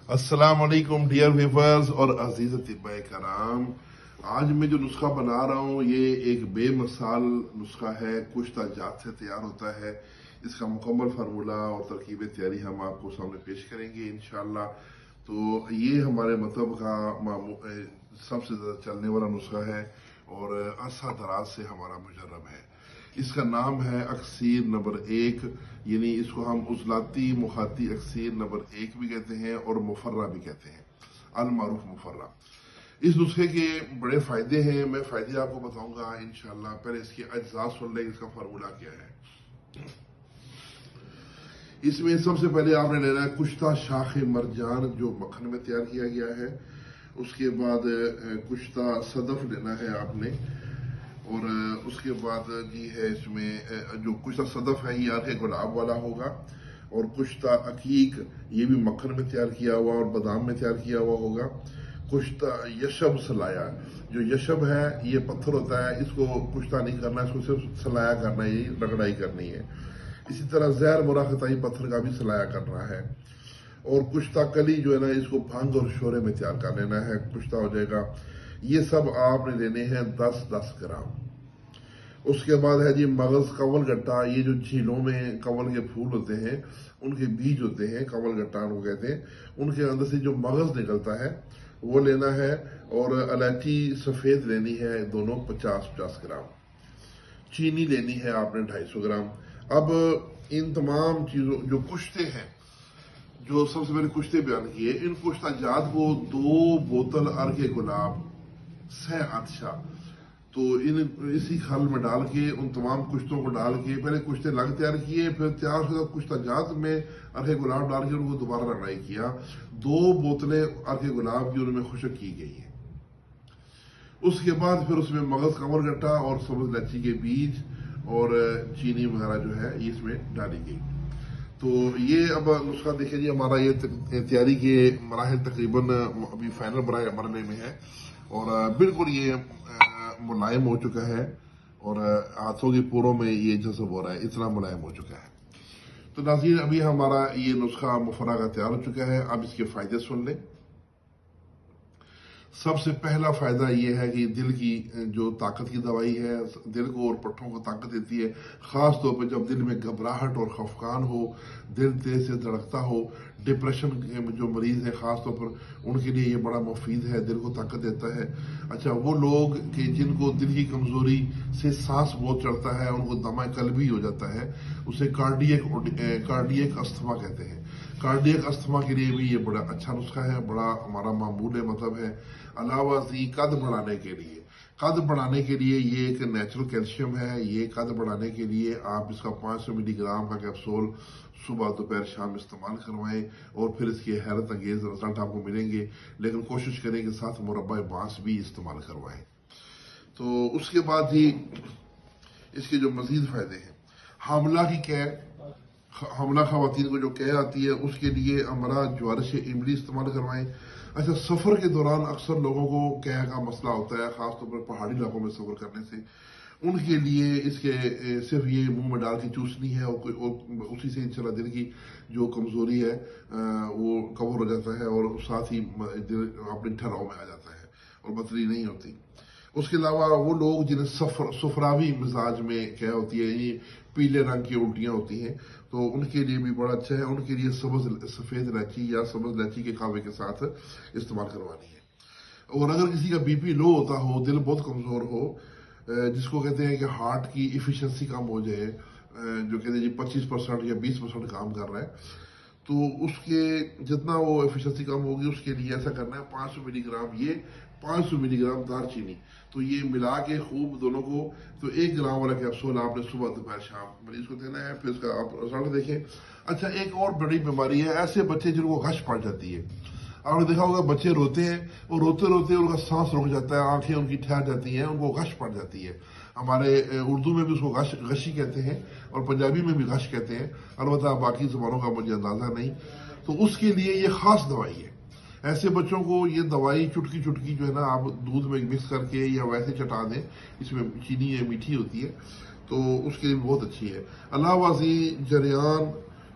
السلام علیکم dear viewers اور عزیز اطباء کرام. آج میں جو نسخہ بنا رہا ہوں یہ ایک بے مثال نسخہ ہے. کشتہ جات سے تیار ہوتا ہے. اس کا مکمل فارمولہ اور ترکیب تیاری ہم آپ کو سامنے پیش کریں گے انشاءاللہ. تو یہ ہمارے مطلب کا سب سے زیادہ چلنے والا نسخہ ہے اور عرصہ دراز سے ہمارا مجرب ہے. اس کا نام ہے اکسیر نمبر 1، یعنی اس کو ہم عضلاتی مخاطی اکسیر نمبر 1 بھی کہتے ہیں اور مفرہ بھی کہتے ہیں، المعروف مفرہ. اس نسخے کے بڑے فائدے ہیں، میں فائدے آپ کو بتاؤں گا انشاءاللہ. پہلے اس کے اجزاء سن لیں، اس کا فارمولہ کیا ہے. اس میں سب سے پہلے آپ نے لینا ہے کشتہ شاخ مرجان جو مکھن میں تیار کیا گیا ہے. اس کے بعد کشتہ صدف لینا ہے آپ نے، اور اس کے بعد ہے اس میں جو کشتہ صدف ہے یہ آخر گلاب والا ہوگا، اور کشتہ عقیق یہ بھی مکھن میں تیار کیا ہوا اور بادام میں تیار کیا ہوا ہوگا. کشتہ یشب سلایا، جو یشب ہے یہ پتھر ہوتا ہے، اس کو کشتہ نہیں کرنا، اس کو صرف سلایا کرنا ہے، یہ رگڑائی کرنی ہے. اسی طرح زہر مراقطائی پتھر کا بھی سلایا کرنا ہے. اور کشتہ کلی جو ہے نا اس کو بھنگ اور شورے میں تیار کر لینا ہے، کشتہ ہو جائے گا. یہ سب آپ نے لینے ہیں 10-10 گرام. اس کے بعد ہے جی مغز کنول گٹا. یہ جو جھیلوں میں کنول کے پھول ہوتے ہیں ان کے بیج ہوتے ہیں، کنول گٹا ان کو کہتے ہیں. ان کے اندر سے جو مغز نکلتا ہے وہ لینا ہے. اور الائچی سفید لینی ہے دونوں 50-50 گرام. چینی لینی ہے آپ نے 250 گرام. اب ان تمام چیزوں جو کشتے ہیں، جو سب سے پہلے کشتے بیان کیے، ان کشتہ جات کو 2 بوتل عرق گلاب سہ عطشہ تو اسی کھل میں ڈال کے ان تمام کشتوں کو ڈال کے پہلے کشتے لگ تیار کیے، پھر تیار شدہ کشتہ جات میں عرق گلاب ڈال کے ان کو دوبارہ رگڑائی کیا. 2 بوتلیں عرق گلاب کی ان میں خشک کی گئی ہیں. اس کے بعد پھر اس میں مغز کنول گٹا اور سبز الائچی کے بیج اور چینی وغیرہ جو ہے یہ اس میں ڈالی گئی. تو یہ اب نسخہ دیکھیں جی ہمارا یہ تیاری کے مراحل تقریباً ابھی فائنل مرحلے میں ہے اور بالکل یہ ملائم ہو چکا ہے اور ہاتھوں کے پوروں میں یہ جذب ہو رہا ہے، اتنا ملائم ہو چکا ہے. تو ناظرین ابھی ہمارا یہ نسخہ مفرہ کا تیار ہو چکا ہے. اب اس کے فائدے سن لیں. سب سے پہلا فائدہ یہ ہے کہ دل کی جو طاقت کی دوائی ہے، دل کو اور پٹھوں کو طاقت دیتی ہے. خاص طور پہ جب دل میں گھبراہٹ اور خفقان ہو، دل تیز سے دھڑکتا ہو، ڈپریشن کے جو مریض ہیں خاص طور پر ان کے لیے یہ بڑا مفید ہے، دل کو طاقت دیتا ہے. اچھا، وہ لوگ کہ جن کو دل کی کمزوری سے سانس بہت چڑھتا ہے، ان کو دمہ قلبی ہو جاتا ہے، اسے کارڈیک استھما کہتے ہیں. کارڈیک استھما کے لیے بھی یہ بڑا اچھا نسخہ ہے، بڑا ہمارا معمول مطلب ہے. علاوہ ازیں قد بڑھانے کے لیے یہ ایک نیچرل کیلشیم ہے. یہ قد بڑھانے کے لیے آپ اس کا 500 ملی گرام کا کیپسول صبح دوپہر شام استعمال کروائیں اور پھر اس کے حیرت انگیز رزلٹ آپ کو ملیں گے. لیکن کوشش کریں کہ ساتھ مربع بانس بھی استعمال کروائیں. تو اس کے بعد ہی اس کے جو مزید فائدے ہیں، حاملہ خواتین کو جو قے آتی ہے اس کے لیے امرا جوارش املی استعمال کروائیں. اچھا، سفر کے دوران اکثر لوگوں کو قے کا مسئلہ ہوتا ہے، خاص طور پر پہاڑی علاقوں میں سفر کرنے سے. ان کے لیے اس کے صرف یہ منہ میں ڈال کے چوسنی ہے اور اسی سے انشاءاللہ دل کی جو کمزوری ہے وہ کور ہو جاتا ہے اور ساتھ ہی دل اپنے ٹھہراؤ میں آ جاتا ہے اور بطری نہیں ہوتی. اس کے علاوہ وہ لوگ جنہیں سفراوی مزاج میں کیا ہوتی ہے، یہ پیلے رنگ کی الٹیاں ہوتی ہیں، تو ان کے لیے بھی بڑا اچھا ہے. ان کے لیے سفید الائچی یا سبز الائچی کے کھاوے کے ساتھ استعمال کروانی ہے. اور اگر کسی کا بی پی لو ہوتا ہو، دل بہت کمزور ہو، جس کو کہتے ہیں کہ ہارٹ کی ایفیشنسی کم ہو جائے، جو کہتے ہیں جی 25% یا 20% کام کر رہا ہے، تو اس کے جتنا وہ ایفیشنسی کم ہوگی اس کے لیے ایسا کرنا ہے 500 ملی گرام یہ، 500 ملی گرام دار چینی، تو یہ ملا کے خوب دونوں کو، تو 1 گرام والا کیپسول آپ نے صبح دوپہر شام مریض کو دینا ہے. پھر اس کا آپ رزلٹ دیکھیں. اچھا، ایک اور بڑی بیماری ہے ایسے بچے جن کو غش پڑ جاتی ہے. آپ نے دیکھا ہوگا بچے روتے ہیں اور روتے روتے ان کا سانس رک جاتا ہے، آنکھیں ان کی ٹھہر جاتی ہیں، ان کو غش پڑ جاتی ہے. ہمارے اردو میں بھی اس کو غشی کہتے ہیں اور پنجابی میں بھی غش کہتے ہیں، البتہ باقی زبانوں کا مجھے اندازہ نہیں. تو اس کے لیے یہ خاص دوائی ہے. ایسے بچوں کو یہ دوائی چٹکی چٹکی جو ہے نا آپ دودھ میں مکس کر کے یا ویسے چٹا دیں، اس میں چینی ہے، میٹھی ہوتی ہے، تو اس کے لیے بہت اچھی ہے. علاوہ ازیں جریان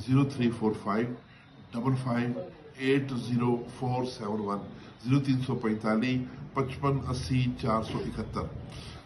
0345 55 80471, 0345 55 80 471।